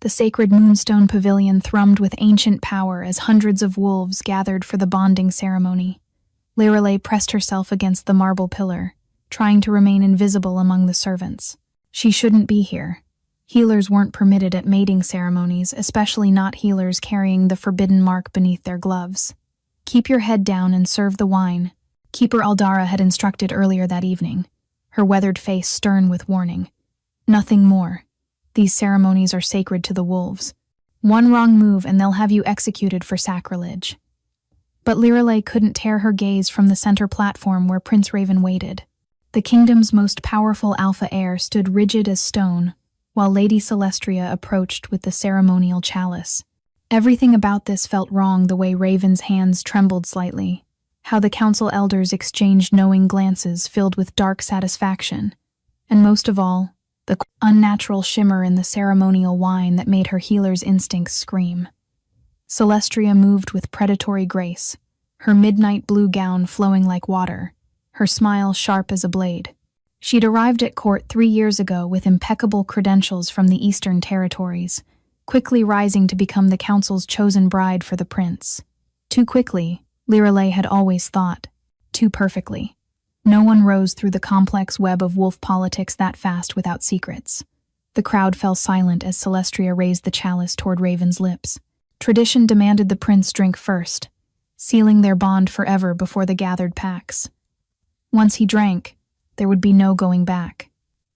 The sacred moonstone pavilion thrummed with ancient power as hundreds of wolves gathered for the bonding ceremony. Lirelei pressed herself against the marble pillar, trying to remain invisible among the servants. She shouldn't be here. Healers weren't permitted at mating ceremonies, especially not healers carrying the forbidden mark beneath their gloves. Keep your head down and serve the wine, Keeper Aldara had instructed earlier that evening, her weathered face stern with warning. Nothing more. These ceremonies are sacred to the wolves. One wrong move and they'll have you executed for sacrilege. But Lirelei couldn't tear her gaze from the center platform where Prince Raven waited. The kingdom's most powerful alpha heir stood rigid as stone, while Lady Celestria approached with the ceremonial chalice. Everything about this felt wrong, the way Raven's hands trembled slightly, how the council elders exchanged knowing glances filled with dark satisfaction, and most of all, the unnatural shimmer in the ceremonial wine that made her healer's instincts scream. Celestria moved with predatory grace, her midnight blue gown flowing like water, her smile sharp as a blade. She'd arrived at court 3 years ago with impeccable credentials from the Eastern Territories, quickly rising to become the council's chosen bride for the prince. Too quickly, Lirelei had always thought. Too perfectly. No one rose through the complex web of wolf politics that fast without secrets. The crowd fell silent as Celestria raised the chalice toward Raven's lips. Tradition demanded the prince drink first, sealing their bond forever before the gathered packs. Once he drank, there would be no going back.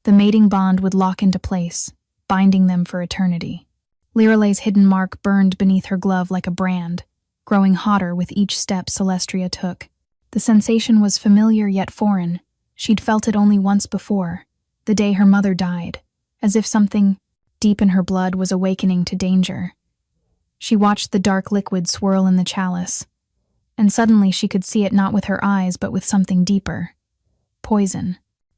The mating bond would lock into place, binding them for eternity. Lirelei's hidden mark burned beneath her glove like a brand, growing hotter with each step Celestria took. The sensation was familiar yet foreign. She'd felt it only once before, the day her mother died, as if something deep in her blood was awakening to danger. She watched the dark liquid swirl in the chalice, and suddenly she could see it not with her eyes but with something deeper. Poison.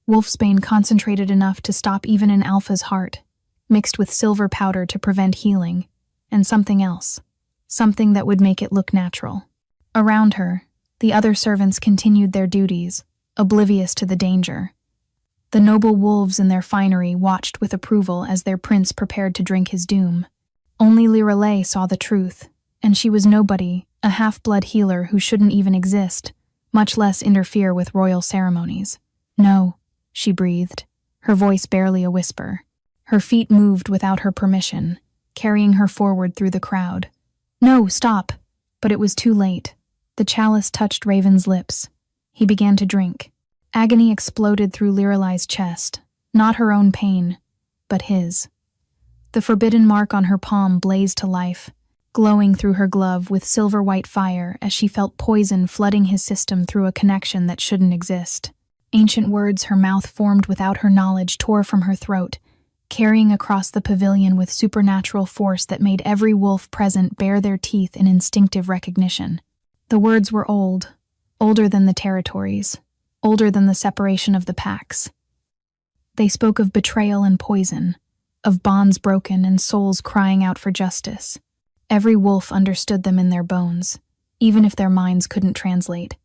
Wolfsbane concentrated enough to stop even an alpha's heart, mixed with silver powder to prevent healing, and something else. Something that would make it look natural. Around her, the other servants continued their duties, oblivious to the danger. The noble wolves in their finery watched with approval as their prince prepared to drink his doom. Only Lirelei saw the truth, and she was nobody, a half-blood healer who shouldn't even exist, much less interfere with royal ceremonies. No, she breathed, her voice barely a whisper. Her feet moved without her permission, carrying her forward through the crowd. No, stop! But it was too late. The chalice touched Raven's lips. He began to drink. Agony exploded through Lirelei's chest, not her own pain, but his. The forbidden mark on her palm blazed to life, glowing through her glove with silver-white fire as she felt poison flooding his system through a connection that shouldn't exist. Ancient words her mouth formed without her knowledge tore from her throat, carrying across the pavilion with supernatural force that made every wolf present bare their teeth in instinctive recognition. The words were old, older than the territories, older than the separation of the packs. They spoke of betrayal and poison, of bonds broken and souls crying out for justice. Every wolf understood them in their bones, even if their minds couldn't translate.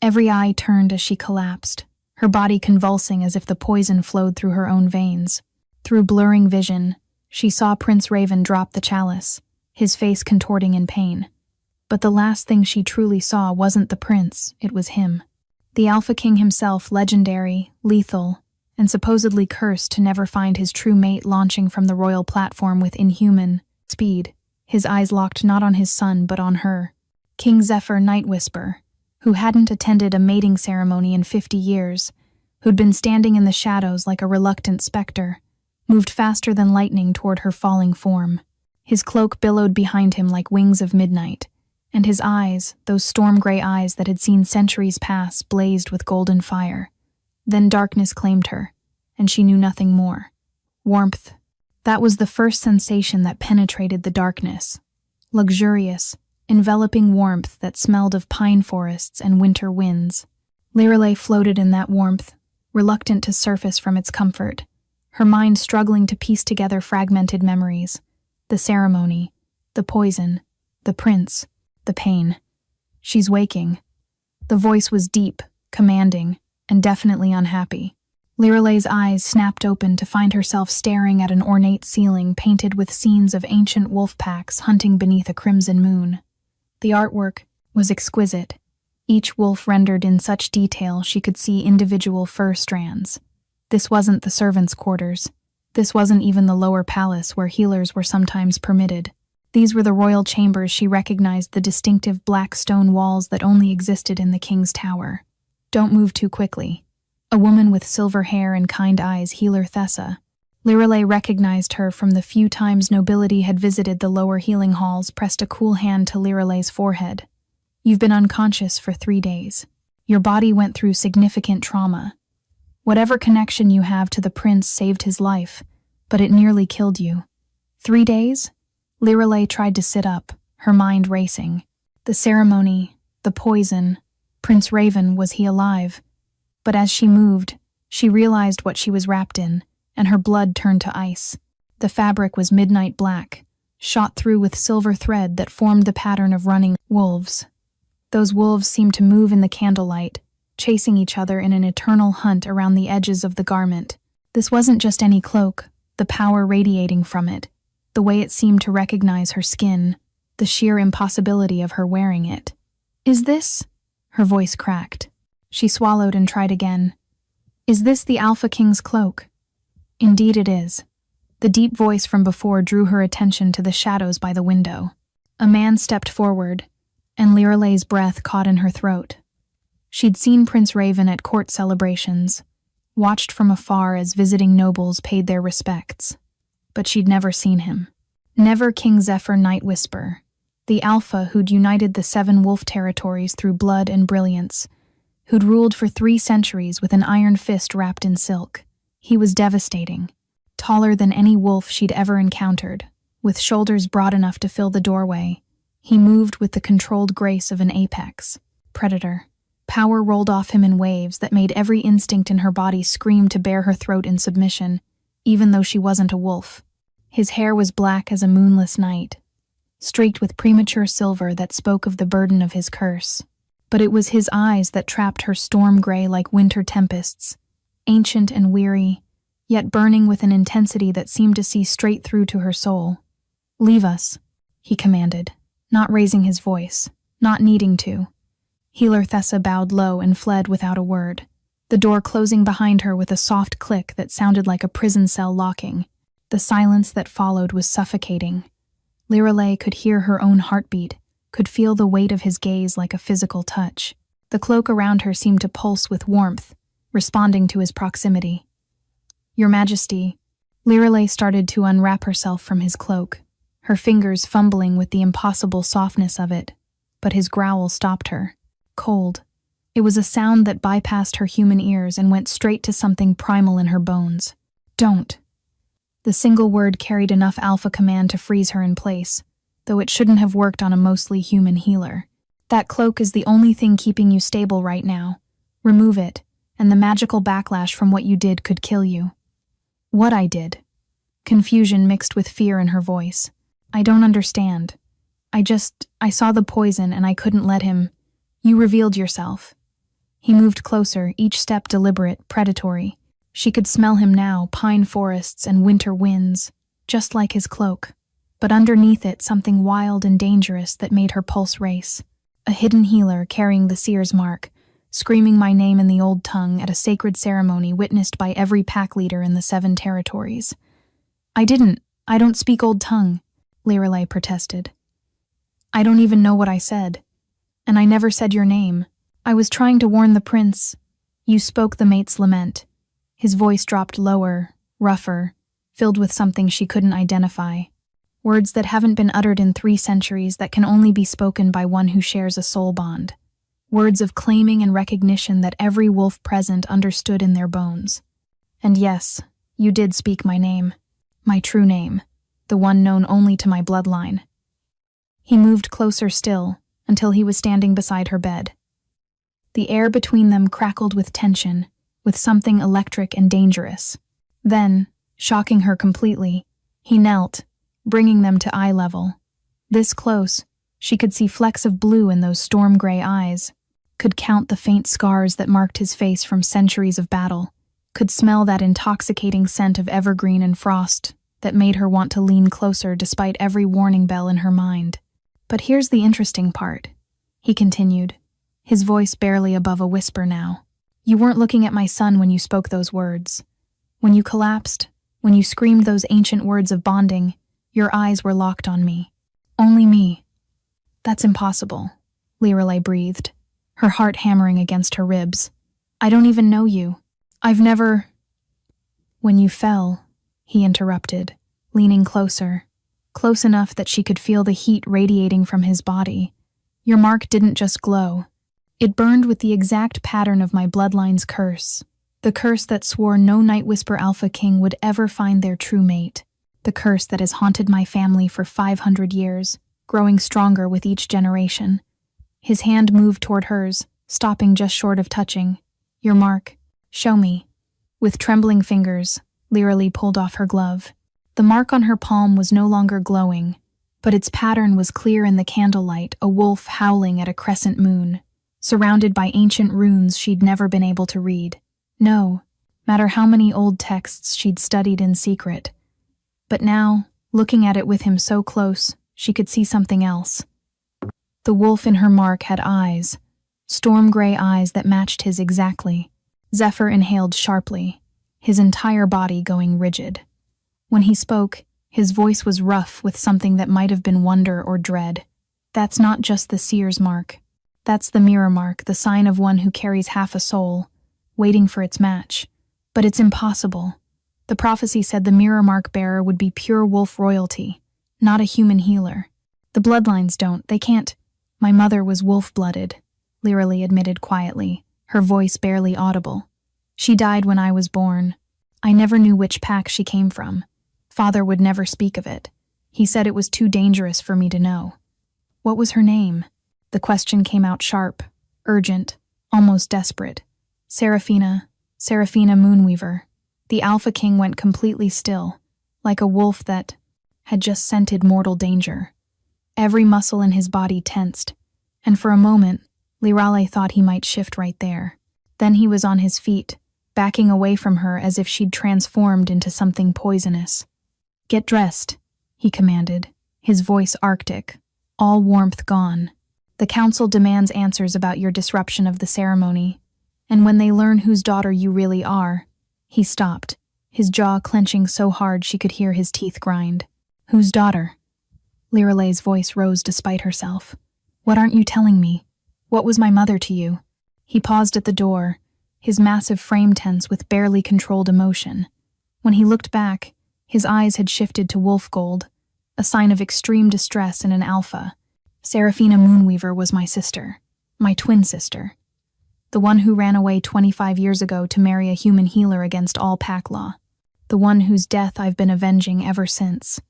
Every eye turned as she collapsed, her body convulsing as if the poison flowed through her own veins. Through blurring vision, she saw Prince Raven drop the chalice, his face contorting in pain. But the last thing she truly saw wasn't the prince, it was him. The Alpha King himself, legendary, lethal, and supposedly cursed to never find his true mate launching from the royal platform with inhuman speed, his eyes locked not on his son but on her. King Zephyr Nightwhisper, who hadn't attended a mating ceremony in 50 years, who'd been standing in the shadows like a reluctant specter, moved faster than lightning toward her falling form. His cloak billowed behind him like wings of midnight, and his eyes, those storm-gray eyes that had seen centuries pass, blazed with golden fire. Then darkness claimed her, and she knew nothing more. Warmth. That was the first sensation that penetrated the darkness. Luxurious, enveloping warmth that smelled of pine forests and winter winds. Lirelei floated in that warmth, reluctant to surface from its comfort, her mind struggling to piece together fragmented memories. The ceremony, the poison, the prince, the pain. She's waking. The voice was deep, commanding, and definitely unhappy. Liralay's eyes snapped open to find herself staring at an ornate ceiling painted with scenes of ancient wolf packs hunting beneath a crimson moon. The artwork was exquisite, each wolf rendered in such detail she could see individual fur strands. This wasn't the servants' quarters. This wasn't even the lower palace where healers were sometimes permitted. These were the royal chambers. She recognized the distinctive black stone walls that only existed in the king's tower. Don't move too quickly. A woman with silver hair and kind eyes, Healer Thessa. Liralay recognized her from the few times nobility had visited the lower healing halls, pressed a cool hand to Liralay's forehead. You've been unconscious for 3 days. Your body went through significant trauma. Whatever connection you have to the prince saved his life, but it nearly killed you. 3 days? Liralay tried to sit up, her mind racing. The ceremony, the poison, Prince Raven, was he alive? But as she moved, she realized what she was wrapped in, and her blood turned to ice. The fabric was midnight black, shot through with silver thread that formed the pattern of running wolves. Those wolves seemed to move in the candlelight, chasing each other in an eternal hunt around the edges of the garment. This wasn't just any cloak, the power radiating from it, the way it seemed to recognize her skin, the sheer impossibility of her wearing it. Is this? Her voice cracked. She swallowed and tried again. Is this the Alpha King's cloak? Indeed it is. The deep voice from before drew her attention to the shadows by the window. A man stepped forward, and Liralay's breath caught in her throat. She'd seen Prince Raven at court celebrations, watched from afar as visiting nobles paid their respects. But she'd never seen him. Never King Zephyr Night Whisper, the Alpha who'd united the 7 wolf territories through blood and brilliance, who'd ruled for 3 centuries with an iron fist wrapped in silk. He was devastating, taller than any wolf she'd ever encountered, with shoulders broad enough to fill the doorway. He moved with the controlled grace of an apex predator. Power rolled off him in waves that made every instinct in her body scream to bare her throat in submission, even though she wasn't a wolf. His hair was black as a moonless night, streaked with premature silver that spoke of the burden of his curse. But it was his eyes that trapped her, storm gray like winter tempests, ancient and weary, yet burning with an intensity that seemed to see straight through to her soul. "Leave us," he commanded, not raising his voice, not needing to. Healer Thessa bowed low and fled without a word, the door closing behind her with a soft click that sounded like a prison cell locking. The silence that followed was suffocating. Liralay could hear her own heartbeat, could feel the weight of his gaze like a physical touch. The cloak around her seemed to pulse with warmth, responding to his proximity. "Your Majesty," Liralay started to unwrap herself from his cloak, her fingers fumbling with the impossible softness of it, but his growl stopped her. Cold. It was a sound that bypassed her human ears and went straight to something primal in her bones. "Don't." The single word carried enough alpha command to freeze her in place, though it shouldn't have worked on a mostly human healer. "That cloak is the only thing keeping you stable right now. Remove it, and the magical backlash from what you did could kill you." "What I did?" Confusion mixed with fear in her voice. "I don't understand. I saw the poison and I couldn't let him. You revealed yourself." He moved closer, each step deliberate, predatory. She could smell him now, pine forests and winter winds, just like his cloak. But underneath it, something wild and dangerous that made her pulse race. A hidden healer carrying the seer's mark, screaming my name in the old tongue at a sacred ceremony witnessed by every pack leader in the 7 territories. I don't speak old tongue," Liralay protested. "I don't even know what I said. And I never said your name. I was trying to warn the prince." "You spoke the mate's lament." His voice dropped lower, rougher, filled with something she couldn't identify. Words that haven't been uttered in 3 centuries, that can only be spoken by one who shares a soul bond. Words of claiming and recognition that every wolf present understood in their bones. "And yes, you did speak my name. My true name. The one known only to my bloodline." He moved closer still, until he was standing beside her bed. The air between them crackled with tension, with something electric and dangerous. Then, shocking her completely, he knelt, bringing them to eye level. This close, she could see flecks of blue in those storm-gray eyes, could count the faint scars that marked his face from centuries of battle, could smell that intoxicating scent of evergreen and frost that made her want to lean closer despite every warning bell in her mind. "But here's the interesting part," he continued, his voice barely above a whisper now. "You weren't looking at my son when you spoke those words. When you collapsed, when you screamed those ancient words of bonding, your eyes were locked on me. Only me." "That's impossible," Lirelei breathed, her heart hammering against her ribs. "I don't even know you. I've never—" "When you fell," he interrupted, leaning closer, close enough that she could feel the heat radiating from his body, "your mark didn't just glow. It burned with the exact pattern of my bloodline's curse. The curse that swore no Night Whisper Alpha King would ever find their true mate. The curse that has haunted my family for 500 years, growing stronger with each generation." His hand moved toward hers, stopping just short of touching. "Your mark. Show me." With trembling fingers, Lirelei pulled off her glove. The mark on her palm was no longer glowing, but its pattern was clear in the candlelight, a wolf howling at a crescent moon, surrounded by ancient runes she'd never been able to read. No matter how many old texts she'd studied in secret. But now, looking at it with him so close, she could see something else. The wolf in her mark had eyes, storm-gray eyes that matched his exactly. Zephyr inhaled sharply, his entire body going rigid. When he spoke, his voice was rough with something that might have been wonder or dread. "That's not just the seer's mark. That's the mirror mark, the sign of one who carries half a soul, waiting for its match. But it's impossible. The prophecy said the mirror mark bearer would be pure wolf royalty, not a human healer. The bloodlines don't, they can't." "My mother was wolf-blooded," Lirelei admitted quietly, her voice barely audible. "She died when I was born. I never knew which pack she came from. Father would never speak of it. He said it was too dangerous for me to know." "What was her name?" The question came out sharp, urgent, almost desperate. Seraphina Moonweaver." The Alpha King went completely still, like a wolf that had just scented mortal danger. Every muscle in his body tensed, and for a moment, Lirelei thought he might shift right there. Then he was on his feet, backing away from her as if she'd transformed into something poisonous. "Get dressed," he commanded, his voice arctic, all warmth gone. "The council demands answers about your disruption of the ceremony, and when they learn whose daughter you really are—" He stopped, his jaw clenching so hard she could hear his teeth grind. "Whose daughter?" Lirelei's voice rose despite herself. "What aren't you telling me? What was my mother to you?" He paused at the door, his massive frame tense with barely controlled emotion. When he looked back, his eyes had shifted to wolf gold, a sign of extreme distress in an alpha. "Seraphina Moonweaver was my sister, my twin sister. The one who ran away 25 years ago to marry a human healer against all pack law. The one whose death I've been avenging ever since."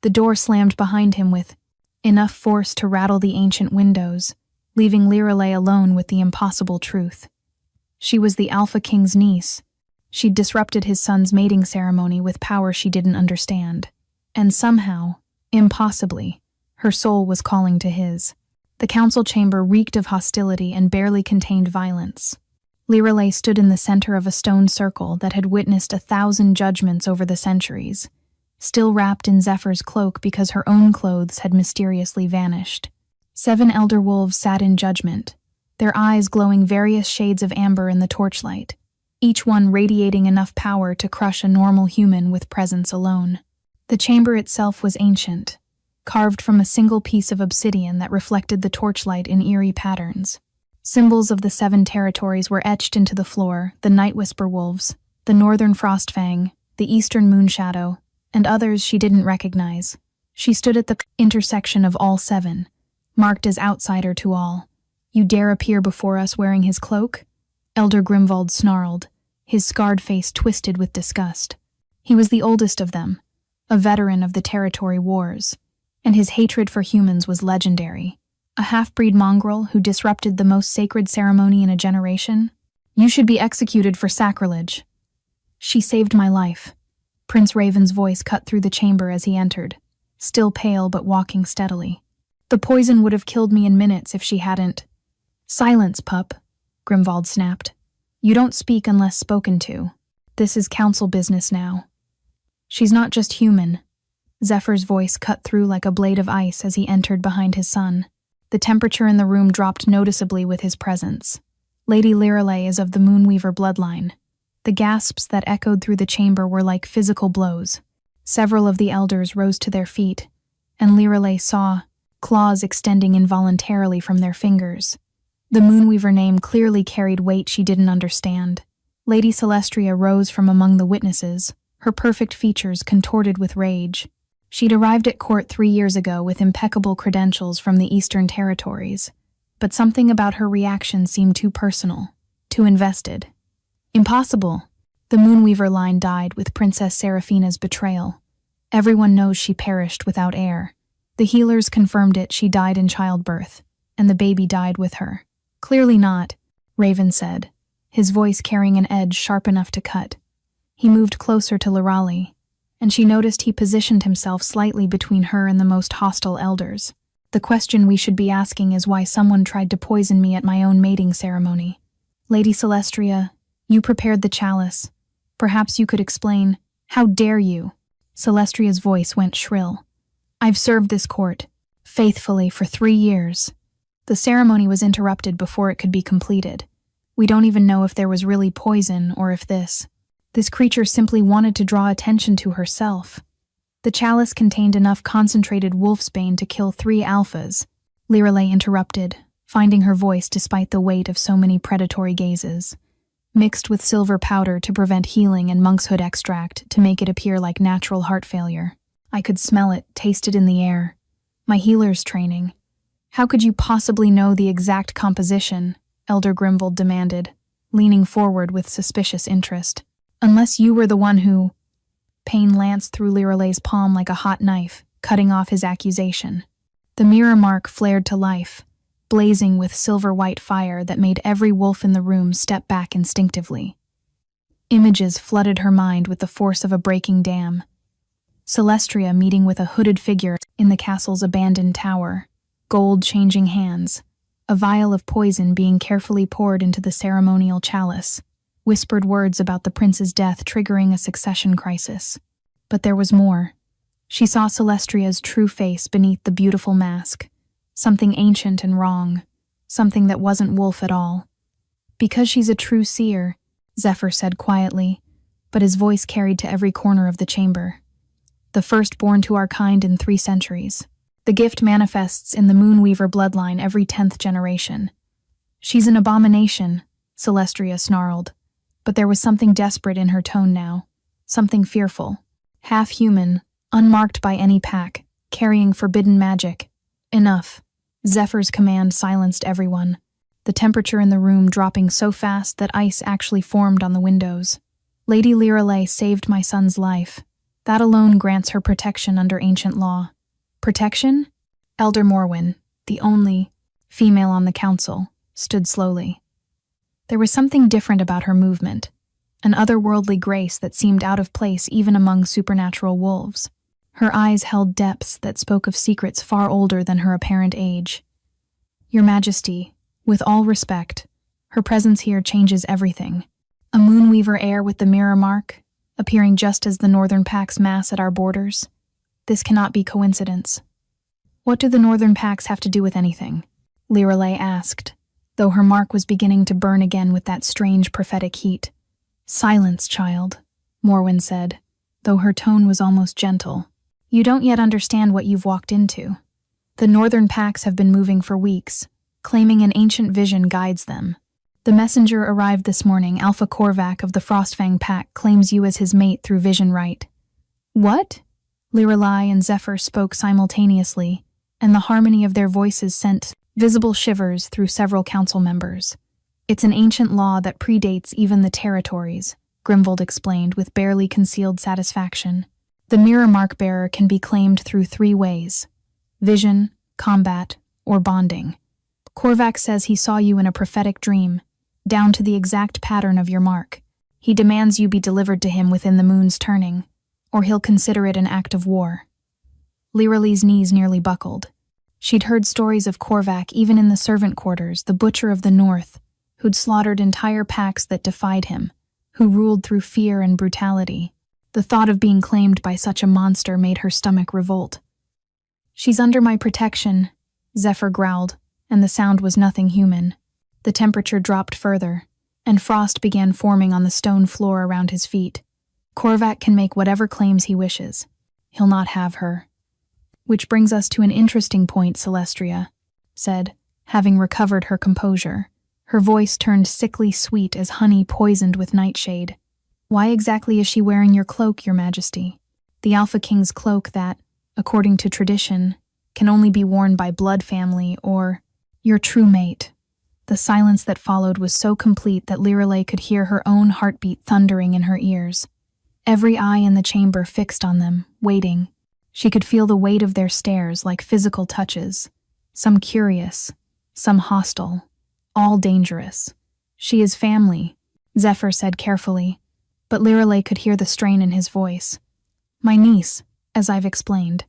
The door slammed behind him with enough force to rattle the ancient windows, leaving Lirelei alone with the impossible truth. She was the Alpha King's niece. She'd disrupted his son's mating ceremony with power she didn't understand. And somehow, impossibly, her soul was calling to his. The council chamber reeked of hostility and barely contained violence. Lirelei stood in the center of a stone circle that had witnessed 1,000 judgments over the centuries, still wrapped in Zephyr's cloak because her own clothes had mysteriously vanished. 7 elder wolves sat in judgment, their eyes glowing various shades of amber in the torchlight, each one radiating enough power to crush a normal human with presence alone. The chamber itself was ancient, carved from a single piece of obsidian that reflected the torchlight in eerie patterns. Symbols of the 7 territories were etched into the floor: the Night Whisper Wolves, the Northern Frostfang, the Eastern Moonshadow, and others she didn't recognize. She stood at the intersection of all 7, marked as outsider to all. "You dare appear before us wearing his cloak?" Elder Grimwald snarled, his scarred face twisted with disgust. He was the oldest of them, a veteran of the territory wars, and his hatred for humans was legendary. A half-breed mongrel who disrupted the most sacred ceremony in a generation? "You should be executed for sacrilege." "She saved my life." Prince Raven's voice cut through the chamber as he entered, still pale but walking steadily. "The poison would have killed me in minutes if she hadn't." "Silence, pup," Grimwald snapped. "You don't speak unless spoken to." This is council business now. She's not just human. Zephyr's voice cut through like a blade of ice as he entered behind his son. The temperature in the room dropped noticeably with his presence. Lady Lirelei is of the Moonweaver bloodline. The gasps that echoed through the chamber were like physical blows. Several of the elders rose to their feet, and Lirelei saw claws extending involuntarily from their fingers. The Moonweaver name clearly carried weight she didn't understand. Lady Celestria rose from among the witnesses, her perfect features contorted with rage. She'd arrived at court 3 years ago with impeccable credentials from the Eastern Territories, but something about her reaction seemed too personal, too invested. Impossible. The Moonweaver line died with Princess Seraphina's betrayal. Everyone knows she perished without heir. The healers confirmed it. She died in childbirth, and the baby died with her. Clearly not, Raven said, his voice carrying an edge sharp enough to cut. He moved closer to Lirali, and she noticed he positioned himself slightly between her and the most hostile elders. The question we should be asking is why someone tried to poison me at my own mating ceremony. Lady Celestria, you prepared the chalice. Perhaps you could explain. How dare you? Celestria's voice went shrill. I've served this court, faithfully, for 3 years. The ceremony was interrupted before it could be completed. We don't even know if there was really poison or if this creature simply wanted to draw attention to herself. The chalice contained enough concentrated wolfsbane to kill 3 alphas. Lirelei interrupted, finding her voice despite the weight of so many predatory gazes. Mixed with silver powder to prevent healing and monkshood extract to make it appear like natural heart failure. I could smell it, taste it in the air. My healer's training. How could you possibly know the exact composition? Elder Grimvold demanded, leaning forward with suspicious interest. Unless you were the one who... Pain lanced through Lirelei's palm like a hot knife, cutting off his accusation. The mirror mark flared to life, blazing with silver-white fire that made every wolf in the room step back instinctively. Images flooded her mind with the force of a breaking dam. Celestria meeting with a hooded figure in the castle's abandoned tower, gold changing hands, a vial of poison being carefully poured into the ceremonial chalice, whispered words about the prince's death triggering a succession crisis. But there was more. She saw Celestria's true face beneath the beautiful mask, something ancient and wrong, something that wasn't wolf at all. Because she's a true seer, Zephyr said quietly, but his voice carried to every corner of the chamber. The firstborn to our kind in 3 centuries. The gift manifests in the Moonweaver bloodline every 10th generation. She's an abomination, Celestria snarled, but there was something desperate in her tone now, something fearful. Half-human, unmarked by any pack, carrying forbidden magic. Enough. Zephyr's command silenced everyone, the temperature in the room dropping so fast that ice actually formed on the windows. Lady Lirelei saved my son's life. That alone grants her protection under ancient law. Protection? Elder Morwen, the only female on the council, stood slowly. There was something different about her movement, an otherworldly grace that seemed out of place even among supernatural wolves. Her eyes held depths that spoke of secrets far older than her apparent age. Your Majesty, with all respect, her presence here changes everything. A Moonweaver heir with the mirror mark, appearing just as the Northern Packs mass at our borders. This cannot be coincidence. What do the Northern Packs have to do with anything? Lirelei asked, though her mark was beginning to burn again with that strange prophetic heat. Silence, child, Morwen said, though her tone was almost gentle. You don't yet understand what you've walked into. The Northern Packs have been moving for weeks, claiming an ancient vision guides them. The messenger arrived this morning. Alpha Korvac of the Frostfang Pack claims you as his mate through vision right. What? Lirelei and Zephyr spoke simultaneously, and the harmony of their voices sent visible shivers through several council members. It's an ancient law that predates even the territories, Grimvold explained with barely concealed satisfaction. The mirror mark bearer can be claimed through 3 ways: vision, combat, or bonding. Korvac says he saw you in a prophetic dream, down to the exact pattern of your mark. He demands you be delivered to him within the moon's turning, or he'll consider it an act of war. Lirelei's knees nearly buckled. She'd heard stories of Korvac even in the servant quarters, the butcher of the north, who'd slaughtered entire packs that defied him, who ruled through fear and brutality. The thought of being claimed by such a monster made her stomach revolt. "She's under my protection," Zephyr growled, and the sound was nothing human. The temperature dropped further, and frost began forming on the stone floor around his feet. "Korvac can make whatever claims he wishes. He'll not have her." "Which brings us to an interesting point," Celestria said, having recovered her composure. Her voice turned sickly sweet as honey poisoned with nightshade. "Why exactly is she wearing your cloak, Your Majesty? The Alpha King's cloak that, according to tradition, can only be worn by blood family or your true mate." The silence that followed was so complete that Lirelei could hear her own heartbeat thundering in her ears. Every eye in the chamber fixed on them, waiting. She could feel the weight of their stares like physical touches, some curious, some hostile, all dangerous. "She is family," Zephyr said carefully, but Lirelei could hear the strain in his voice. "My niece, as I've explained."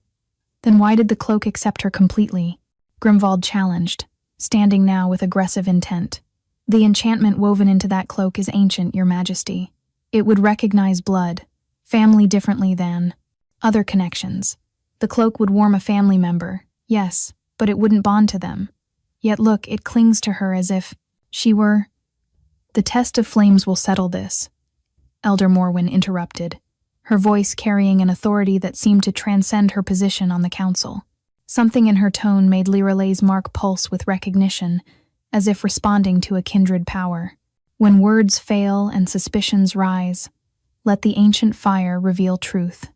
"Then why did the cloak accept her completely?" Grimwald challenged, standing now with aggressive intent. "The enchantment woven into that cloak is ancient, Your Majesty. It would recognize blood, family differently than other connections. The cloak would warm a family member, yes, but it wouldn't bond to them. Yet look, it clings to her as if she were—" "The test of flames will settle this," Elder Morwen interrupted, her voice carrying an authority that seemed to transcend her position on the council. Something in her tone made Lirelei's mark pulse with recognition, as if responding to a kindred power. "When words fail and suspicions rise, let the ancient fire reveal truth."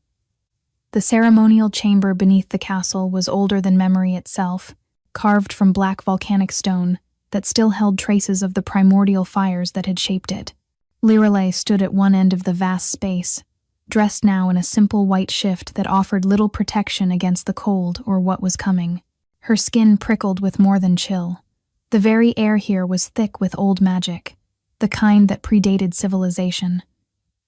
The ceremonial chamber beneath the castle was older than memory itself, carved from black volcanic stone that still held traces of the primordial fires that had shaped it. Lirelei stood at one end of the vast space, dressed now in a simple white shift that offered little protection against the cold or what was coming. Her skin prickled with more than chill. The very air here was thick with old magic, the kind that predated civilization.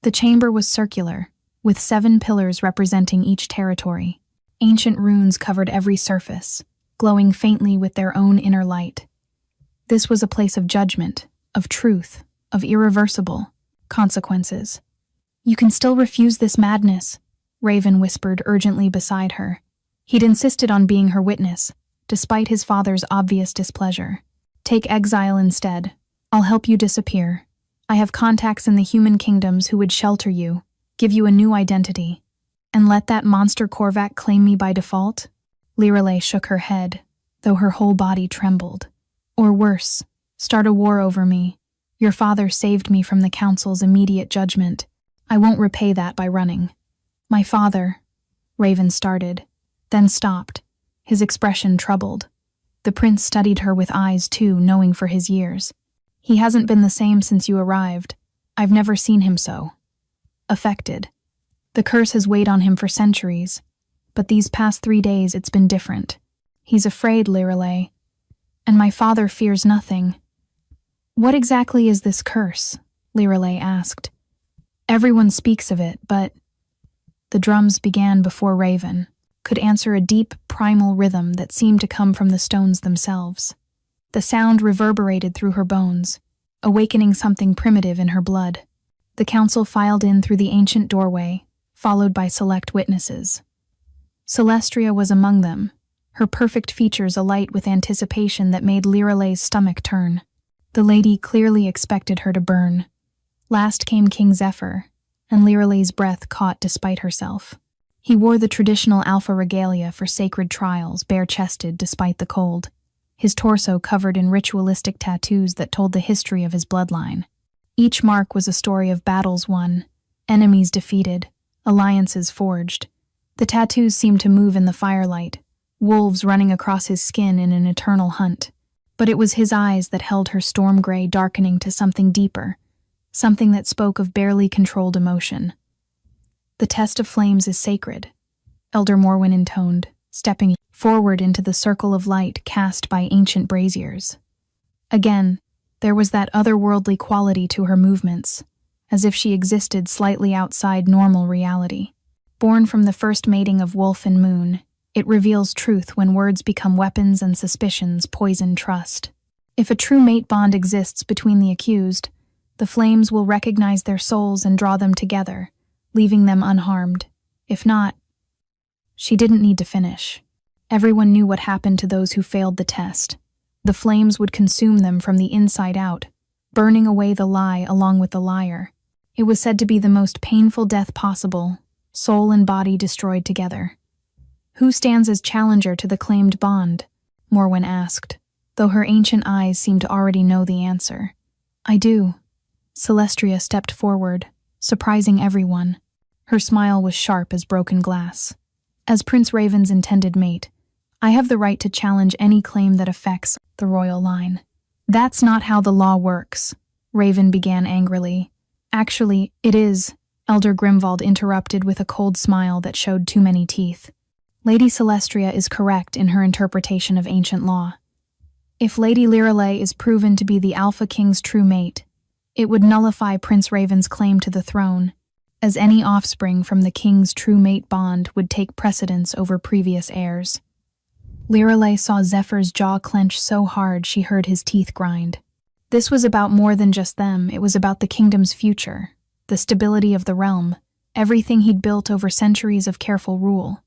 The chamber was circular, with 7 pillars representing each territory. Ancient runes covered every surface, glowing faintly with their own inner light. This was a place of judgment, of truth, of irreversible consequences. "You can still refuse this madness," Raven whispered urgently beside her. He'd insisted on being her witness, despite his father's obvious displeasure. "Take exile instead. I'll help you disappear. I have contacts in the human kingdoms who would shelter you, give you a new identity. And let that monster Korvac claim me by default?" Lirelei shook her head, though her whole body trembled. "Or worse, start a war over me. Your father saved me from the council's immediate judgment. I won't repay that by running." "My father," Raven started, then stopped, his expression troubled. The prince studied her with eyes too, knowing for his years. "He hasn't been the same since you arrived. I've never seen him so affected. The curse has weighed on him for centuries, but these past 3 days it's been different. He's afraid, Lirelei, and my father fears nothing." "What exactly is this curse?" Lirelei asked. "Everyone speaks of it, but—" The drums began before Raven could answer a deep, primal rhythm that seemed to come from the stones themselves. The sound reverberated through her bones, awakening something primitive in her blood. The council filed in through the ancient doorway, followed by select witnesses. Celestria was among them, her perfect features alight with anticipation that made Lirelei's stomach turn. The lady clearly expected her to burn. Last came King Zephyr, and Lirelei's breath caught despite herself. He wore the traditional alpha regalia for sacred trials, bare-chested despite the cold, his torso covered in ritualistic tattoos that told the history of his bloodline. Each mark was a story of battles won, enemies defeated, alliances forged. The tattoos seemed to move in the firelight, wolves running across his skin in an eternal hunt. But it was his eyes that held her storm gray darkening to something deeper, something that spoke of barely controlled emotion. "The test of flames is sacred," Elder Morwen intoned, stepping forward into the circle of light cast by ancient braziers. Again, there was that otherworldly quality to her movements, as if she existed slightly outside normal reality. Born from the first mating of wolf and moon, it reveals truth when words become weapons and suspicions poison trust. If a true mate bond exists between the accused, The flames will recognize their souls and draw them together, leaving them unharmed. If not, she didn't need to finish. Everyone knew what happened to those who failed the test. The flames would consume them from the inside out, burning away the lie along with the liar. It was said to be the most painful death possible, soul and body destroyed together. Who stands as challenger to the claimed bond? Morwen asked, though her ancient eyes seemed to already know the answer. I do. Celestria stepped forward, surprising everyone. Her smile was sharp as broken glass. As Prince Raven's intended mate, I have the right to challenge any claim that affects the royal line. That's not how the law works, Raven began angrily. Actually, it is, Elder Grimwald interrupted with a cold smile that showed too many teeth. Lady Celestria is correct in her interpretation of ancient law. If Lady Lirelei is proven to be the Alpha King's true mate, it would nullify Prince Raven's claim to the throne, as any offspring from the king's true mate bond would take precedence over previous heirs. Lirelei saw Zephyr's jaw clench so hard she heard his teeth grind. This was about more than just them, it was about the kingdom's future, the stability of the realm, everything he'd built over centuries of careful rule.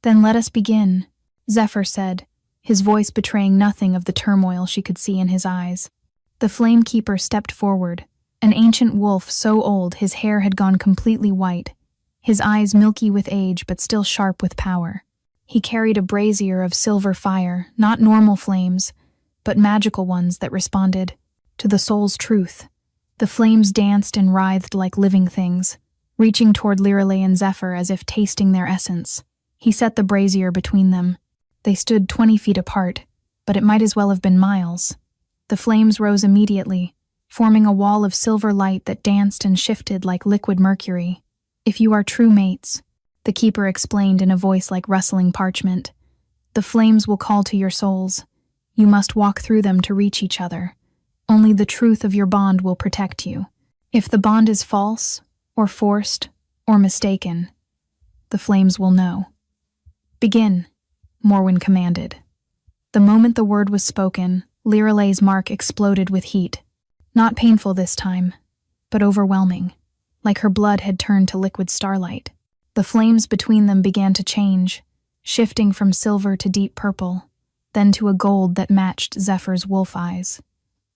Then let us begin, Zephyr said, his voice betraying nothing of the turmoil she could see in his eyes. The Flamekeeper stepped forward, an ancient wolf so old his hair had gone completely white, his eyes milky with age but still sharp with power. He carried a brazier of silver fire, not normal flames, but magical ones that responded to the soul's truth. The flames danced and writhed like living things, reaching toward Lirelei and Zephyr as if tasting their essence. He set the brazier between them. They stood 20 feet apart, but it might as well have been miles. The flames rose immediately, forming a wall of silver light that danced and shifted like liquid mercury. If you are true mates, the keeper explained in a voice like rustling parchment, the flames will call to your souls. You must walk through them to reach each other. Only the truth of your bond will protect you. If the bond is false, or forced, or mistaken, the flames will know. Begin, Morwen commanded. The moment the word was spoken, Lirelei's mark exploded with heat. Not painful this time, but overwhelming, like her blood had turned to liquid starlight. The flames between them began to change, shifting from silver to deep purple, then to a gold that matched Zephyr's wolf eyes.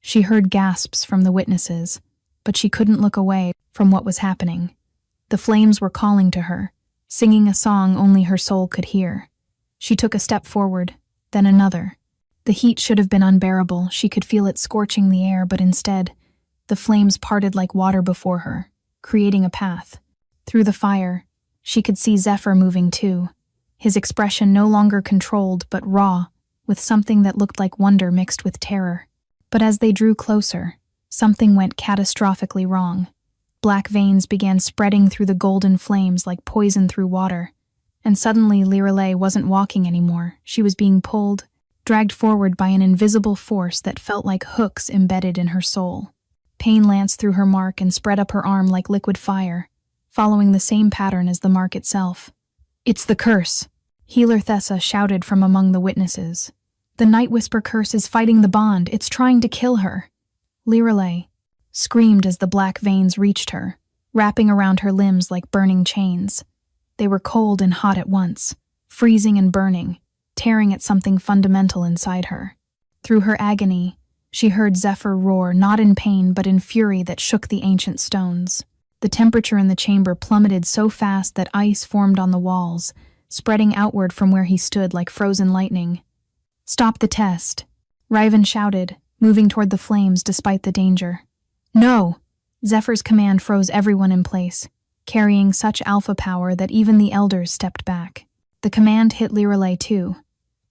She heard gasps from the witnesses, but she couldn't look away from what was happening. The flames were calling to her, singing a song only her soul could hear. She took a step forward, then another. The heat should have been unbearable, she could feel it scorching the air, but instead, the flames parted like water before her, creating a path. Through the fire, she could see Zephyr moving too, his expression no longer controlled but raw, with something that looked like wonder mixed with terror. But as they drew closer, something went catastrophically wrong. Black veins began spreading through the golden flames like poison through water, and suddenly Lirelei wasn't walking anymore. She was being pulled, dragged forward by an invisible force that felt like hooks embedded in her soul. Pain lanced through her mark and spread up her arm like liquid fire, following the same pattern as the mark itself. It's the curse, Healer Thessa shouted from among the witnesses. The Night Whisper curse is fighting the bond, it's trying to kill her. Lirelei screamed as the black veins reached her, wrapping around her limbs like burning chains. They were cold and hot at once, freezing and burning, tearing at something fundamental inside her. Through her agony, she heard Zephyr roar, not in pain but in fury that shook the ancient stones. The temperature in the chamber plummeted so fast that ice formed on the walls, spreading outward from where he stood like frozen lightning. Stop the test, Raven shouted, moving toward the flames despite the danger. No! Zephyr's command froze everyone in place, carrying such alpha power that even the elders stepped back. The command hit Lirelei too,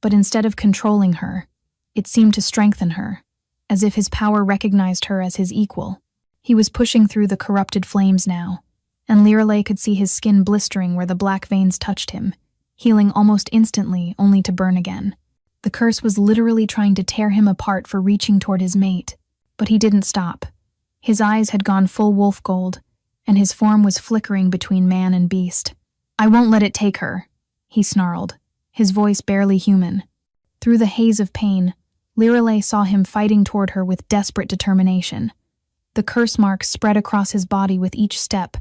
but instead of controlling her, it seemed to strengthen her, as if his power recognized her as his equal. He was pushing through the corrupted flames now, and Lirelei could see his skin blistering where the black veins touched him, healing almost instantly only to burn again. The curse was literally trying to tear him apart for reaching toward his mate, but he didn't stop. His eyes had gone full wolf gold, and his form was flickering between man and beast. I won't let it take her, he snarled, his voice barely human. Through the haze of pain, Lirelei saw him fighting toward her with desperate determination. The curse marks spread across his body with each step,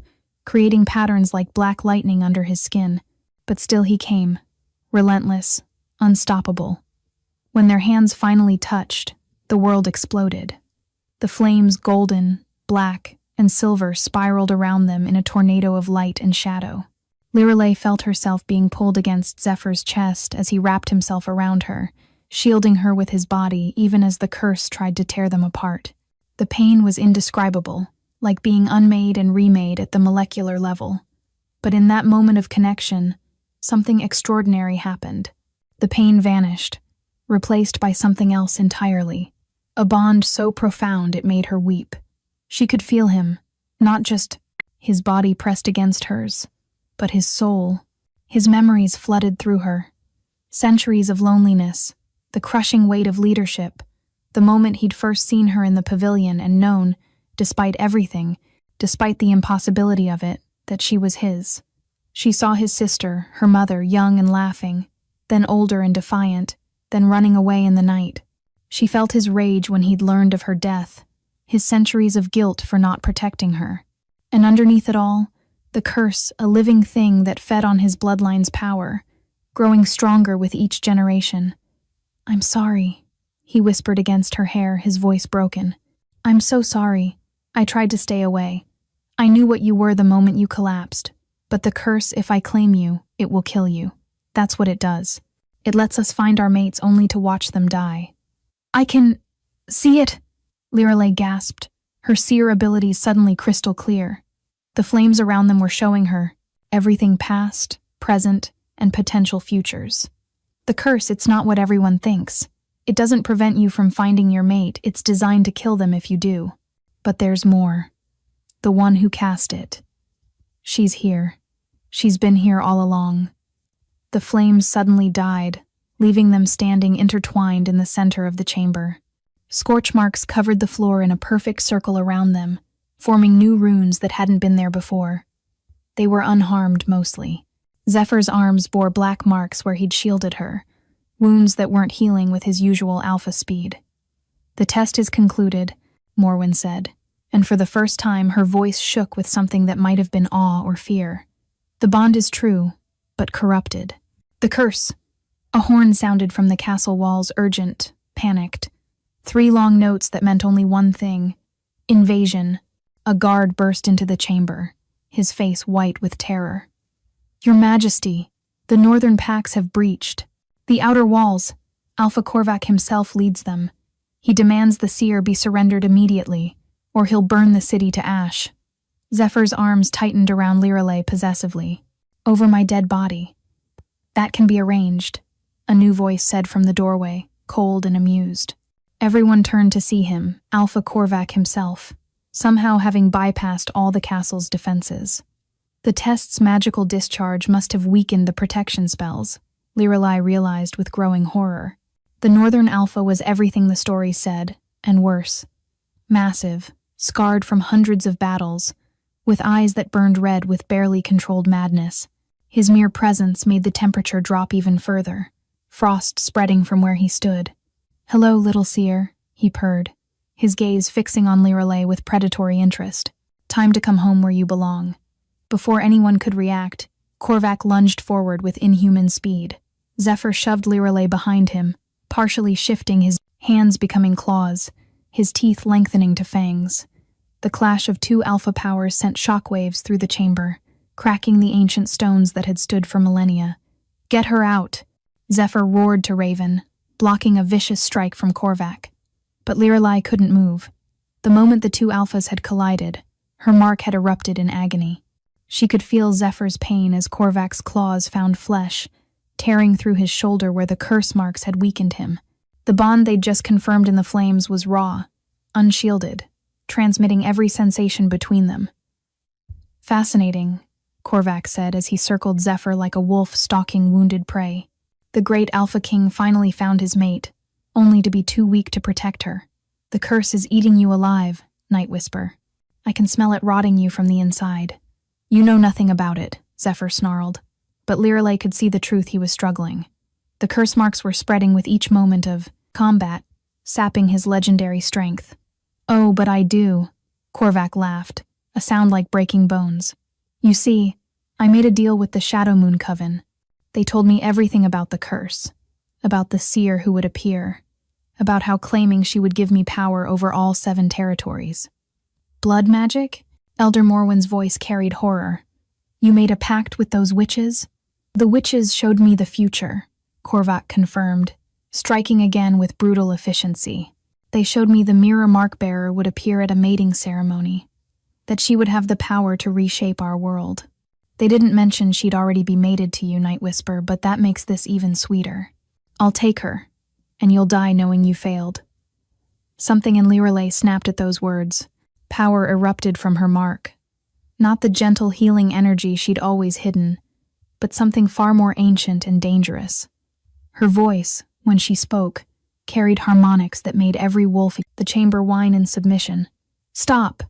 creating patterns like black lightning under his skin. But still he came, relentless, unstoppable. When their hands finally touched, the world exploded. The flames, golden, black, and silver, spiraled around them in a tornado of light and shadow. Lorelei felt herself being pulled against Zephyr's chest as he wrapped himself around her, shielding her with his body even as the curse tried to tear them apart. The pain was indescribable, like being unmade and remade at the molecular level. But in that moment of connection, something extraordinary happened. The pain vanished, replaced by something else entirely, a bond so profound it made her weep. She could feel him, not just his body pressed against hers, but his soul. His memories flooded through her. Centuries of loneliness, the crushing weight of leadership, the moment he'd first seen her in the pavilion and known, despite everything, despite the impossibility of it, that she was his. She saw his sister, her mother, young and laughing, then older and defiant, then running away in the night. She felt his rage when he'd learned of her death, his centuries of guilt for not protecting her. And underneath it all, the curse, a living thing that fed on his bloodline's power, growing stronger with each generation. "I'm sorry," he whispered against her hair, his voice broken. "I'm so sorry. I tried to stay away. I knew what you were the moment you collapsed. But the curse, if I claim you, it will kill you. That's what it does. It lets us find our mates only to watch them die." "I can see it," Lorelei gasped, her seer abilities suddenly crystal clear. The flames around them were showing her everything past, present, and potential futures. The curse, it's not what everyone thinks. It doesn't prevent you from finding your mate, it's designed to kill them if you do. But there's more. The one who cast it. She's here. She's been here all along. The flames suddenly died, leaving them standing intertwined in the center of the chamber. Scorch marks covered the floor in a perfect circle around them, forming new runes that hadn't been there before. They were unharmed mostly. Zephyr's arms bore black marks where he'd shielded her, wounds that weren't healing with his usual alpha speed. "The test is concluded," Morwen said, and for the first time her voice shook with something that might have been awe or fear. "The bond is true, but corrupted." "The curse!" A horn sounded from the castle walls, urgent, panicked. 3 long notes that meant only one thing: invasion. A guard burst into the chamber, his face white with terror. "Your Majesty, the northern packs have breached. The outer walls. Alpha Korvac himself leads them. He demands the seer be surrendered immediately, or he'll burn the city to ash." Zephyr's arms tightened around Lorelei possessively. "Over my dead body." "That can be arranged," a new voice said from the doorway, cold and amused. Everyone turned to see him, Alpha Korvac himself, somehow having bypassed all the castle's defenses. The test's magical discharge must have weakened the protection spells, Lorelei realized with growing horror. The Northern Alpha was everything the story said, and worse. Massive, scarred from hundreds of battles, with eyes that burned red with barely controlled madness. His mere presence made the temperature drop even further, frost spreading from where he stood. "Hello, little seer," he purred, his gaze fixing on Lorelei with predatory interest. "Time to come home where you belong." Before anyone could react, Korvac lunged forward with inhuman speed. Zephyr shoved Lorelei behind him, partially shifting, his hands becoming claws, his teeth lengthening to fangs. The clash of 2 alpha powers sent shockwaves through the chamber, cracking the ancient stones that had stood for millennia. "Get her out!" Zephyr roared to Raven, blocking a vicious strike from Korvac. But Lorelei couldn't move. The moment the 2 alphas had collided, her mark had erupted in agony. She could feel Zephyr's pain as Korvac's claws found flesh, tearing through his shoulder where the curse marks had weakened him. The bond they'd just confirmed in the flames was raw, unshielded, transmitting every sensation between them. "Fascinating," Korvac said as he circled Zephyr like a wolf stalking wounded prey. The great Alpha King finally found his mate, only to be too weak to protect her. "The curse is eating you alive," Night Whisper. "I can smell it rotting you from the inside." "You know nothing about it," Zephyr snarled. But Lorelei could see the truth. He was struggling. The curse marks were spreading with each moment of combat, sapping his legendary strength. "Oh, but I do," Korvac laughed, a sound like breaking bones. You see, I made a deal with the Shadow Moon Coven. They told me everything about the curse, about the seer who would appear, about how claiming she would give me power over all 7 territories. Blood magic? Elder Morwen's voice carried horror. You made a pact with those witches? The witches showed me the future, Korvac confirmed, striking again with brutal efficiency. They showed me the mirror mark-bearer would appear at a mating ceremony, that she would have the power to reshape our world. They didn't mention she'd already be mated to you, Night Whisper, but that makes this even sweeter. I'll take her, and you'll die knowing you failed. Something in Lirelei snapped at those words. Power erupted from her mark. Not the gentle healing energy she'd always hidden, but something far more ancient and dangerous. Her voice, when she spoke, carried harmonics that made every wolf the chamber whine in submission. Stop!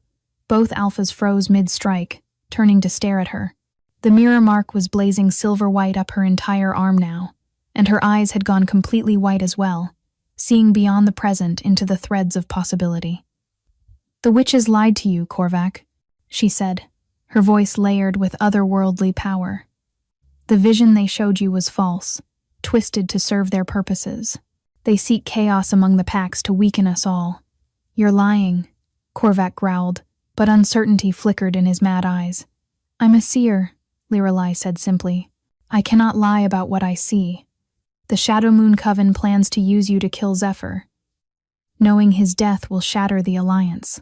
Both alphas froze mid-strike, turning to stare at her. The mirror mark was blazing silver-white up her entire arm now, and her eyes had gone completely white as well, seeing beyond the present into the threads of possibility. The witches lied to you, Korvac, she said, her voice layered with otherworldly power. The vision they showed you was false, twisted to serve their purposes. They seek chaos among the packs to weaken us all. You're lying, Korvac growled, but uncertainty flickered in his mad eyes. I'm a seer, Lirelei said simply. I cannot lie about what I see. The Shadow Moon Coven plans to use you to kill Zephyr. Knowing his death will shatter the alliance.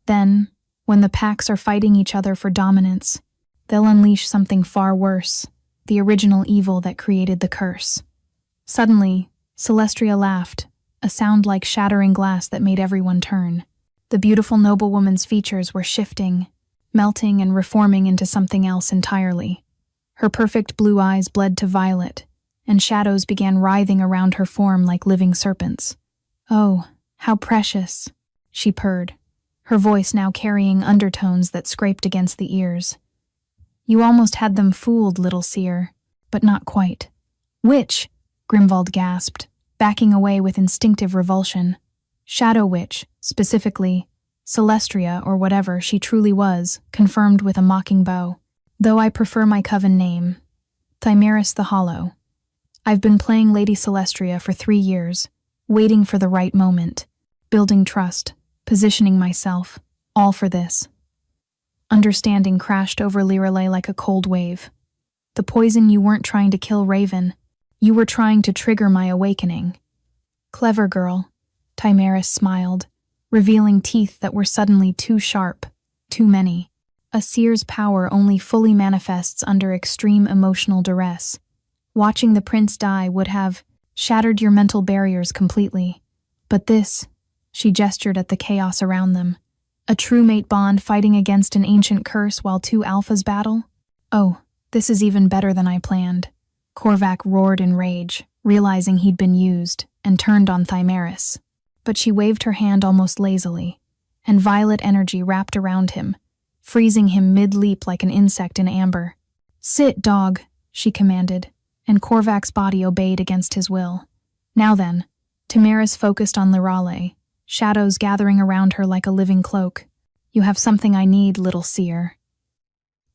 Then, when the packs are fighting each other for dominance, they'll unleash something far worse, the original evil that created the curse. Suddenly, Celestria laughed, a sound like shattering glass that made everyone turn. The beautiful noblewoman's features were shifting, melting and reforming into something else entirely. Her perfect blue eyes bled to violet, and shadows began writhing around her form like living serpents. Oh, how precious, she purred, her voice now carrying undertones that scraped against the ears. You almost had them fooled, little seer, but not quite. Witch, Grimwald gasped, backing away with instinctive revulsion. Shadow Witch, specifically, Celestria or whatever she truly was, confirmed with a mocking bow. Though I prefer my coven name, Thimeris the Hollow. I've been playing Lady Celestria for 3 years, waiting for the right moment, building trust, positioning myself, all for this. Understanding crashed over Lirelei like a cold wave. The poison you weren't trying to kill Raven, you were trying to trigger my awakening. Clever girl, Thimeris smiled, revealing teeth that were suddenly too sharp, too many. A seer's power only fully manifests under extreme emotional duress. Watching the prince die would have shattered your mental barriers completely. But this, she gestured at the chaos around them. A true mate bond fighting against an ancient curse while 2 alphas battle? Oh, this is even better than I planned. Korvac roared in rage, realizing he'd been used, and turned on Thimeris. But she waved her hand almost lazily, and violet energy wrapped around him, freezing him mid-leap like an insect in amber. Sit, dog, she commanded, and Korvac's body obeyed against his will. Now then, Thimeris focused on Lirelei, shadows gathering around her like a living cloak. You have something I need, little seer.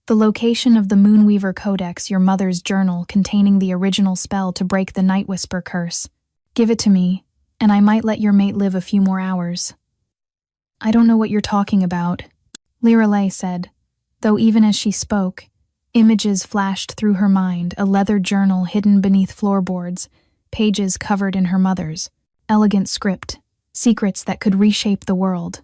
The location of the Moonweaver Codex, your mother's journal containing the original spell to break the Night Whisper curse. Give it to me, and I might let your mate live a few more hours. I don't know what you're talking about, Lirelei said, though even as she spoke, images flashed through her mind, a leather journal hidden beneath floorboards, pages covered in her mother's, elegant script, secrets that could reshape the world.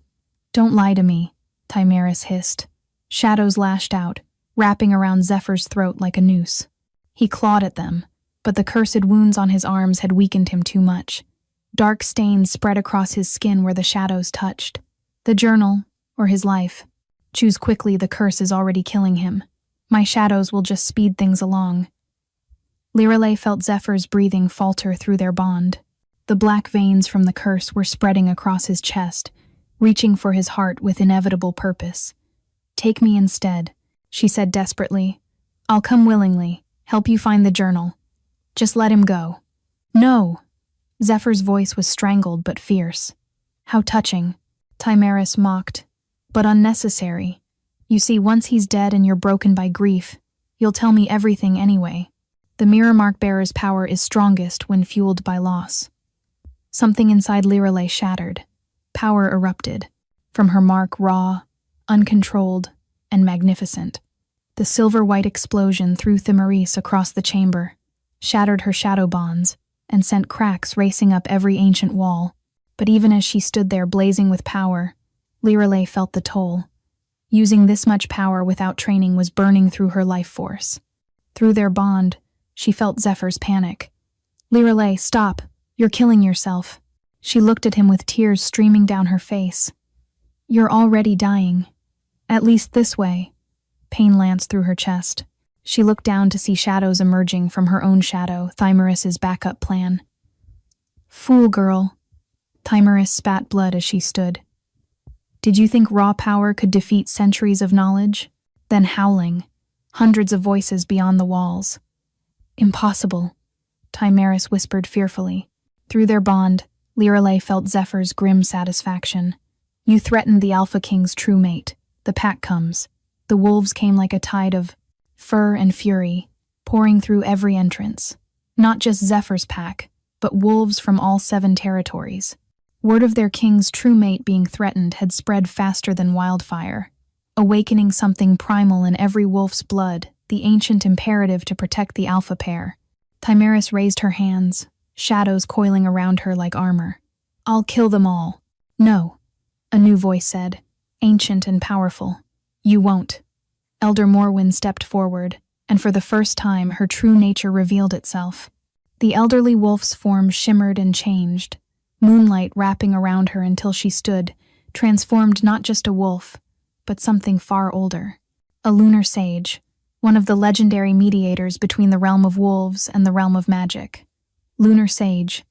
Don't lie to me, Thimeris hissed. Shadows lashed out, wrapping around Zephyr's throat like a noose. He clawed at them, but the cursed wounds on his arms had weakened him too much. Dark stains spread across his skin where the shadows touched. The journal, or his life. Choose quickly, the curse is already killing him. My shadows will just speed things along. Lirelei felt Zephyr's breathing falter through their bond. The black veins from the curse were spreading across his chest, reaching for his heart with inevitable purpose. Take me instead, she said desperately. I'll come willingly, help you find the journal. Just let him go. No! Zephyr's voice was strangled but fierce. How touching, Thimeris mocked. but unnecessary. You see, once he's dead and you're broken by grief, you'll tell me everything anyway. The mirror mark bearer's power is strongest when fueled by loss. Something inside Lirelei shattered. Power erupted. From her mark raw, uncontrolled, and magnificent. The silver-white explosion threw Thimaris across the chamber, shattered her shadow bonds, and sent cracks racing up every ancient wall. But even as she stood there blazing with power, Lirelei felt the toll. Using this much power without training was burning through her life force. Through their bond, she felt Zephyr's panic. Lirelei, stop! You're killing yourself. She looked at him with tears streaming down her face. You're already dying. At least this way. Pain lanced through her chest. She looked down to see shadows emerging from her own shadow, Thimaris's backup plan. Fool girl. Thimaris spat blood as she stood. Did you think raw power could defeat centuries of knowledge? Then howling, hundreds of voices beyond the walls. Impossible, Thimaris whispered fearfully. Through their bond, Lirelei felt Zephyr's grim satisfaction. You threatened the Alpha King's true mate. The pack comes. The wolves came like a tide of fur and fury, pouring through every entrance. Not just Zephyr's pack, but wolves from all 7 territories. Word of their king's true mate being threatened had spread faster than wildfire, awakening something primal in every wolf's blood, the ancient imperative to protect the alpha pair. Thimaris raised her hands, shadows coiling around her like armor. I'll kill them all. No, a new voice said, ancient and powerful. You won't. Elder Morwen stepped forward, and for the first time her true nature revealed itself. The elderly wolf's form shimmered and changed, moonlight wrapping around her until she stood, transformed not just a wolf, but something far older. A lunar sage, one of the legendary mediators between the realm of wolves and the realm of magic. Lunar sage.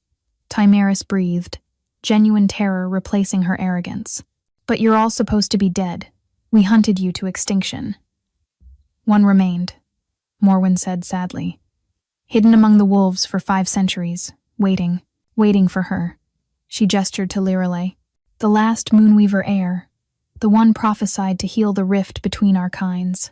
Thimaris breathed, genuine terror replacing her arrogance. But you're all supposed to be dead. We hunted you to extinction. One remained, Morwen said sadly. Hidden among the wolves for 5 centuries, waiting for her. She gestured to Lirelei. The last Moonweaver heir, the one prophesied to heal the rift between our kinds.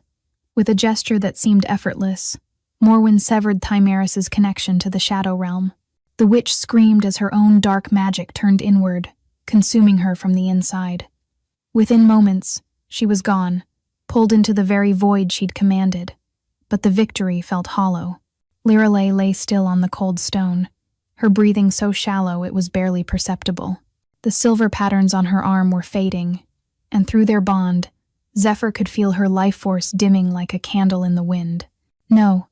With a gesture that seemed effortless, Morwen severed Thimaris's connection to the Shadow Realm. The witch screamed as her own dark magic turned inward, consuming her from the inside. Within moments, she was gone, pulled into the very void she'd commanded. But the victory felt hollow. Lirelei lay still on the cold stone, her breathing so shallow it was barely perceptible. The silver patterns on her arm were fading, and through their bond, Zephyr could feel her life force dimming like a candle in the wind. No.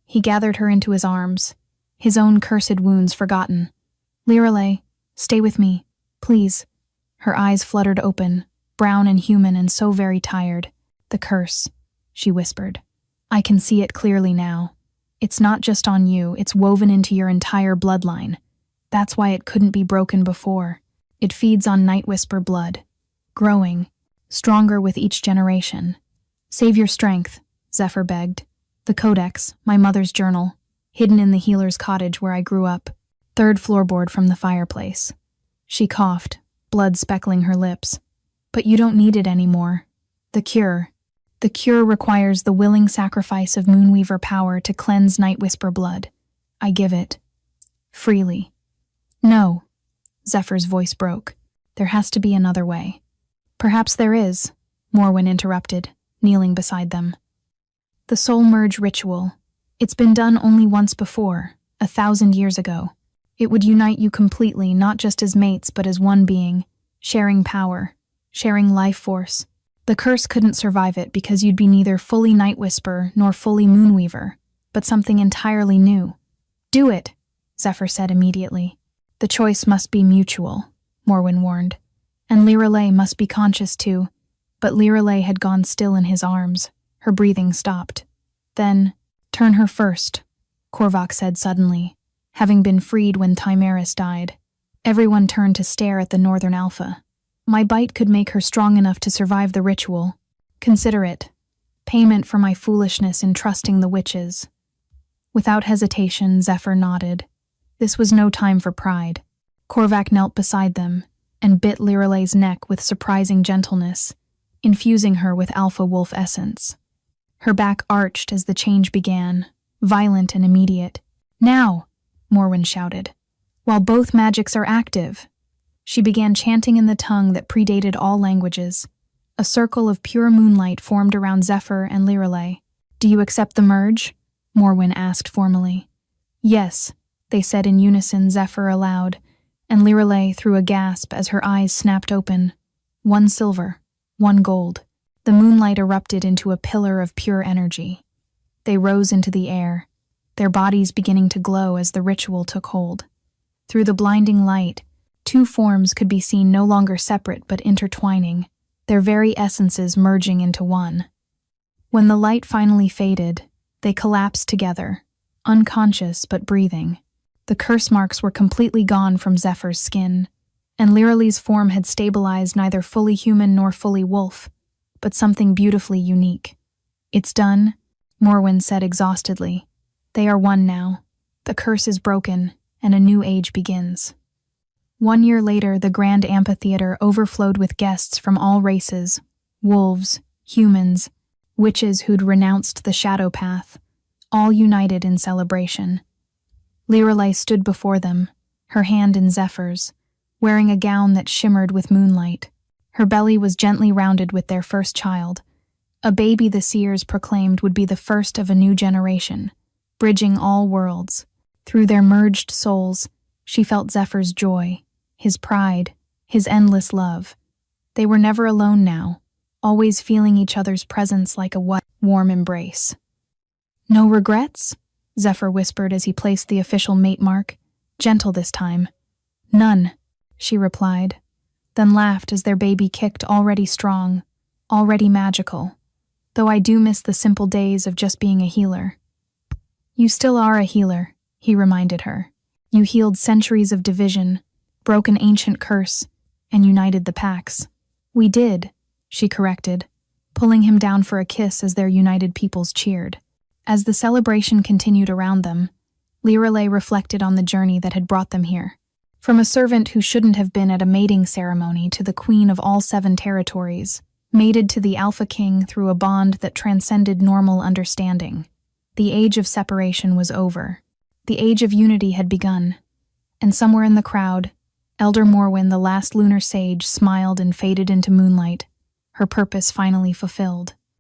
He gathered her into his arms, his own cursed wounds forgotten. Lirelei, stay with me, please. Her eyes fluttered open, brown and human and so very tired. The curse, she whispered. I can see it clearly now. It's not just on you, it's woven into your entire bloodline. That's why it couldn't be broken before. It feeds on Night Whisper blood, growing, stronger with each generation. Save your strength, Zephyr begged. The codex, my mother's journal, hidden in the healer's cottage where I grew up, 3rd floorboard from the fireplace. She coughed, blood speckling her lips. But you don't need it anymore. The cure requires the willing sacrifice of Moonweaver power to cleanse Night Whisper blood. I give it. Freely. No, Zephyr's voice broke. There has to be another way. Perhaps there is, Morwen interrupted, kneeling beside them. The soul merge ritual. It's been done only once before, 1,000 years ago. It would unite you completely, not just as mates, but as one being, sharing power, sharing life force. The curse couldn't survive it because you'd be neither fully Night Whisper nor fully Moonweaver, but something entirely new. Do it, Zephyr said immediately. The choice must be mutual, Morwen warned. And Lirelei must be conscious too. But Lirelei had gone still in his arms. Her breathing stopped. Then, turn her first, Korvac said suddenly, having been freed when Thimaris died. Everyone turned to stare at the Northern Alpha. My bite could make her strong enough to survive the ritual. Consider it. Payment for my foolishness in trusting the witches. Without hesitation, Zephyr nodded. This was no time for pride. Korvac knelt beside them and bit Lirelei's neck with surprising gentleness, infusing her with alpha wolf essence. Her back arched as the change began, violent and immediate. "Now!" Morwen shouted. "While both magics are active." She began chanting in the tongue that predated all languages. A circle of pure moonlight formed around Zephyr and Lirelei. "Do you accept the merge?" Morwen asked formally. "Yes," they said in unison, Zephyr aloud, and Lirelei threw a gasp as her eyes snapped open. One silver, one gold. The moonlight erupted into a pillar of pure energy. They rose into the air, their bodies beginning to glow as the ritual took hold. Through the blinding light, two forms could be seen no longer separate but intertwining, their very essences merging into one. When the light finally faded, they collapsed together, unconscious but breathing. The curse marks were completely gone from Zephyr's skin, and Lirelei's form had stabilized neither fully human nor fully wolf, but something beautifully unique. "It's done," Morwen said exhaustedly. "They are one now. The curse is broken, and a new age begins." 1 year later, the grand amphitheater overflowed with guests from all races, wolves, humans, witches who'd renounced the shadow path, all united in celebration. Lirelei stood before them, her hand in Zephyr's, wearing a gown that shimmered with moonlight. Her belly was gently rounded with their first child, a baby the seers proclaimed would be the first of a new generation, bridging all worlds. Through their merged souls, she felt Zephyr's joy, his pride, his endless love. They were never alone now, always feeling each other's presence like a warm embrace. "No regrets?" Zephyr whispered as he placed the official mate mark, gentle this time. "None," she replied, then laughed as their baby kicked, already strong, already magical. "Though I do miss the simple days of just being a healer." "You still are a healer," he reminded her. "You healed centuries of division, broke an ancient curse, and united the packs." "We did," she corrected, pulling him down for a kiss as their united peoples cheered. As the celebration continued around them, Lirelei reflected on the journey that had brought them here. From a servant who shouldn't have been at a mating ceremony to the queen of all 7 territories, mated to the Alpha King through a bond that transcended normal understanding. The age of separation was over. The age of unity had begun. And somewhere in the crowd, Elder Morwen, the last lunar sage, smiled and faded into moonlight, her purpose finally fulfilled.